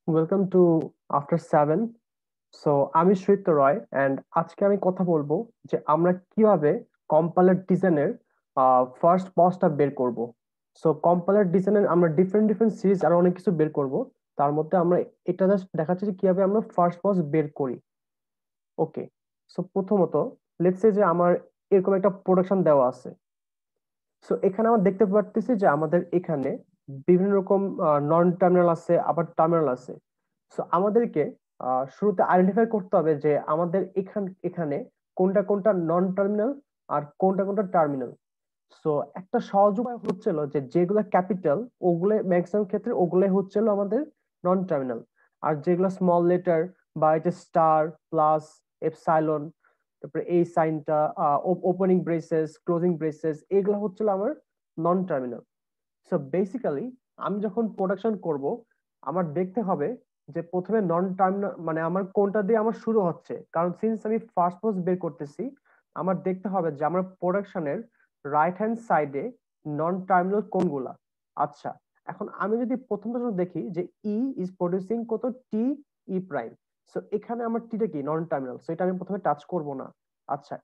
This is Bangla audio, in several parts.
Welcome to after 7। সো আমি শ্রীত রয় অ্যান্ড আজকে আমি কথা বলবো যে আমরা কিভাবে কম্পাইলার ডিজাইনের ফার্স্ট পজটা বের করব। সো কম্পাইলার ডিজাইনের আমরা ডিফারেন্ট ডিফারেন্ট সিরিজ আরো অনেক কিছু বের করব। তার মধ্যে আমরা এটা জাস্ট দেখাচ্ছি যে কিভাবে আমরা ফার্স্ট পজ বের করি। ওকে, সো প্রথমত লেটস সে যে আমার এরকম একটা প্রোডাকশন দেওয়া আছে। সো এখানে আমরা দেখতে পারতেছি যে আমাদের এখানে বিভিন্ন রকম নন টার্মিনাল আছে, আবার টার্মিনাল আছে। সো আমাদেরকে শুরুতে আইডেন্টিফাই করতে হবে যে আমাদের এখানে কোনটা কোনটা নন টার্মিনাল আর কোনটা কোনটা টার্মিনাল। সো একটা সহজ উপায় হচ্ছিল যে যেগুলো ক্যাপিটাল ওগুলো ম্যাক্সিমাম ক্ষেত্রে ওগুলো হচ্ছিল আমাদের নন টার্মিনাল, আর যেগুলো স্মল লেটার বা এটা স্টার প্লাস এপসাইলন, তারপরে এই সাইনটা, ওপেনিং ব্রেসেস ক্লোজিং ব্রেসেস, এগুলো হচ্ছিল আমার নন টার্মিনাল। সো বেসিক্যালি আমি যখন প্রোডাকশন করব আমার দেখতে হবে যে প্রথমে নন টার্মিনাল মানে আমার কোনটা দিয়ে আমার শুরু হচ্ছে, কারণ সিন্স আমি ফার্স্ট পোজ বের করতেছি আমার দেখতে হবে যে আমার প্রোডাকশনের রাইট হ্যান্ড সাইডে নন টার্মিনাল কোনগুলা। আচ্ছা, এখন আমি যদি প্রথমটা দেখি যে ই ইজ প্রডিউসিং কত টি ই প্রাইম। সো এখানে আমার টিটা কি নন টার্মিনাল, সো এটা আমি প্রথমে টাচ করব না। আচ্ছা,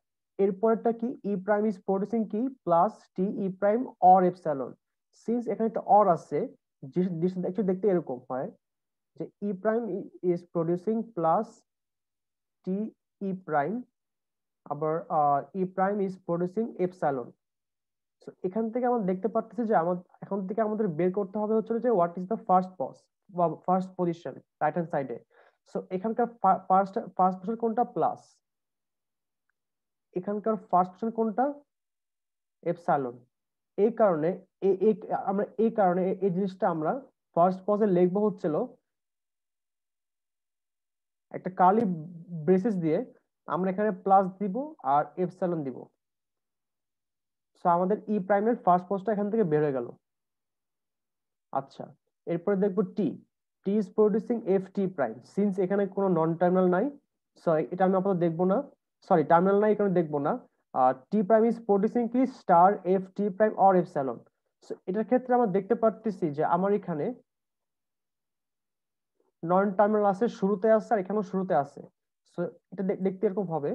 এরপরটা কি ই প্রাইম ইজ প্রডিউসিং কি plus T E prime or epsilon. Since এখানে একটা অর আছে, যে দেখতে এরকম হয় যে E prime is producing plus T E prime, আবার E prime is producing epsilon. So এখান থেকে আমরা দেখতে পাচ্ছি যে আমার এখন থেকে আমাদের বের করতে হবে হচ্ছে যে what is the first pause বা ফার্স্ট পজিশন রাইট হ্যান্ড সাইডে। সো এখানকার ফার্স্ট ফার্স্ট পজিশন কোনটা প্লাস, এখানকার ফার্স্ট পজিশন কোনটা এপসাইলন। এই কারণে আমরা এই কারণে এই জিনিসটা আমরা ফার্স্ট পজে লিখবো হচ্ছিল একটা কার্লি ব্রেসেস দিয়ে আমরা এখানে প্লাস দিব আর এপসাইলন দিব। সো আমাদের ই প্রাইমের ফার্স্ট পজটা এখান থেকে বের হয়ে গেল। আচ্ছা, এরপরে দেখবো T T is producing F T prime. Since এখানে কোনো নন টার্মিনাল নাই, সো এটা আমি আপাতত দেখবো না, সরি টার্মিনাল নাই এখানে দেখবো না। টি প্রাইম ইজ প্রডিউসিং কি star F T prime or epsilon. So এটার ক্ষেত্রে আমরা দেখতে পারতেছি যে আমার এখানে নন টার্মিনাল আছে, শুরুতে আছে আর এখানেও শুরুতে আছে। সো এটা দেখতে এরকম হবে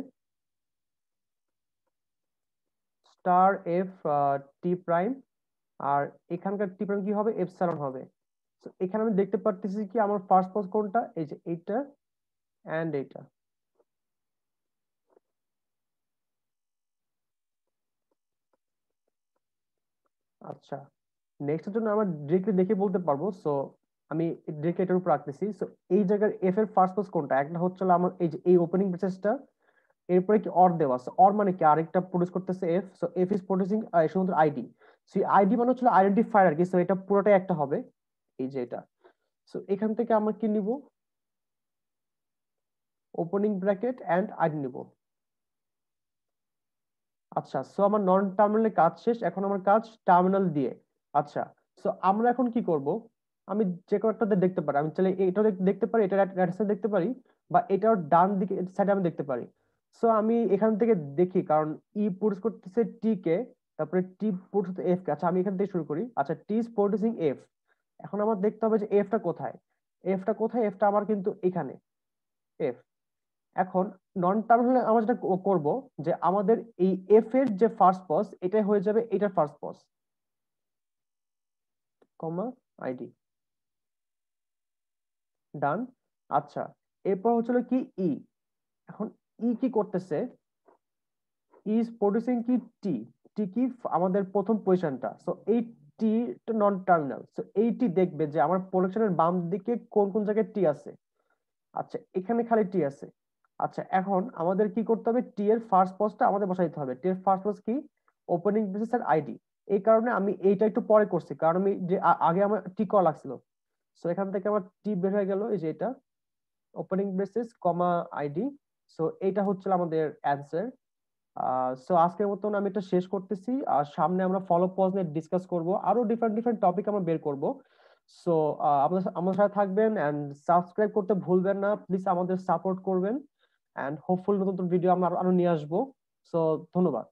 স্টার এফ টি প্রাইম, আর এখানকার টি প্রাইম কি হবে এপসাইলন হবে। তো এখানে আমি দেখতে পারতেছি কি আমার ফার্স্ট পজ কোনটা, এই যে এইটা এন্ড এইটা। আচ্ছা, নেক্সট এর জন্য আমরা ডিরেক্টলি দেখে বলতে পারবো। সো আমি ডিরেক্টলি এটার উপর রাখতেছি। সো এই জায়গার এফ এর ফার্স্ট পজ কোনটা, একটা হচ্ছে আমার এই যে এই ওপেনিং ব্রেসেসটা, এরপরে কি অর দেওয়া আছে, অর মানে কি আরেকটা প্রডিউস করতেছে F. So F is producing শুধুমাত্র আইডি। সো আইডি মানে হচ্ছে আইডেন্টিফায়ার আর কি। সো এটা পুরোটাই একটা হবে, এই যে এটা। সো এখান থেকে আমরা কি নিব, ওপেনিং ব্র্যাকেট এন্ড আইডি নিব। আচ্ছা, সো আমার নন টার্মিনাল কাজ শেষ, এখন আমার কাজ টার্মিনাল দিয়ে। আচ্ছা, সো আমরা এখন কি করব, আমি যে কোনো একটা দেখতে পারি, আমি চাইলে এটা দেখতে পারি, এটা রাইট সাইড দেখতে পারি, বা এটার ডান দিকে সাইডে আমি দেখতে পারি। সো আমি এখান থেকে দেখি, কারণ ই পুশ করতেছে টি কে, তারপরে টি পুশ করতে এফ কে। আচ্ছা, আমি এখান থেকে শুরু করি। আচ্ছা, টি ইজ প্রডিউসিং এফ। এখন আমার দেখতে হবে যে এফটা কোথায়, এফটা কোথায়, এফটা আমার কিন্তু এখানে এফ। এখন নন টার্মিনাল আমরা যেটা করব যে আমাদের এই এফ এর যে ফার্স্ট পজ এটাই হয়ে যাবে এটার ফার্স্ট পজ, কমা আইডি, ডান। আচ্ছা, এরপর হচ্ছিল কি ই। এখন ই কি করতেছে, ইজ প্রডিউসিং কি টি, টি কি আমাদের প্রথম পজিশনটা। সো এই টি নন টার্মিনাল, সো এই টি দেখবে যে আমার প্রোডাকশনের বাম দিকে কোন কোন জায়গায় টি আছে। আচ্ছা, এখানে খালি টি আছে। আচ্ছা, এখন আমাদের কি করতে হবে, টি এর ফার্স্ট পজটা আমাদের বসাই দিতে হবে। টি এর ফার্স্ট পজ কি ওপেনিং ব্রেসেস আর আইডি। এই কারণে আমি এইটা একটু পরে করছি, কারণ আমি যে আগে আমার টি করা লাগছিল। সো এখান থেকে আমার টি বের হয়ে গেল, এই যে এটা ওপেনিং ব্রেসেস কমা আইডি। সো এইটা হচ্ছে আমাদের অ্যান্সার। সো আজকের মতন আমি এটা শেষ করতেছি, আর সামনে আমরা ফলো পজ নিয়ে ডিসকাস করব, আরো ডিফারেন্ট ডিফারেন্ট টপিক আমরা বের করব। সো আপনার আমার সাথে থাকবেন এন্ড সাবস্ক্রাইব করতে ভুলবেন না, প্লিজ আমাদের সাপোর্ট করবেন, এন্ড হোপফুল নতুন নতুন ভিডিও আমরা আরো নিয়ে আসবো। সো ধন্যবাদ।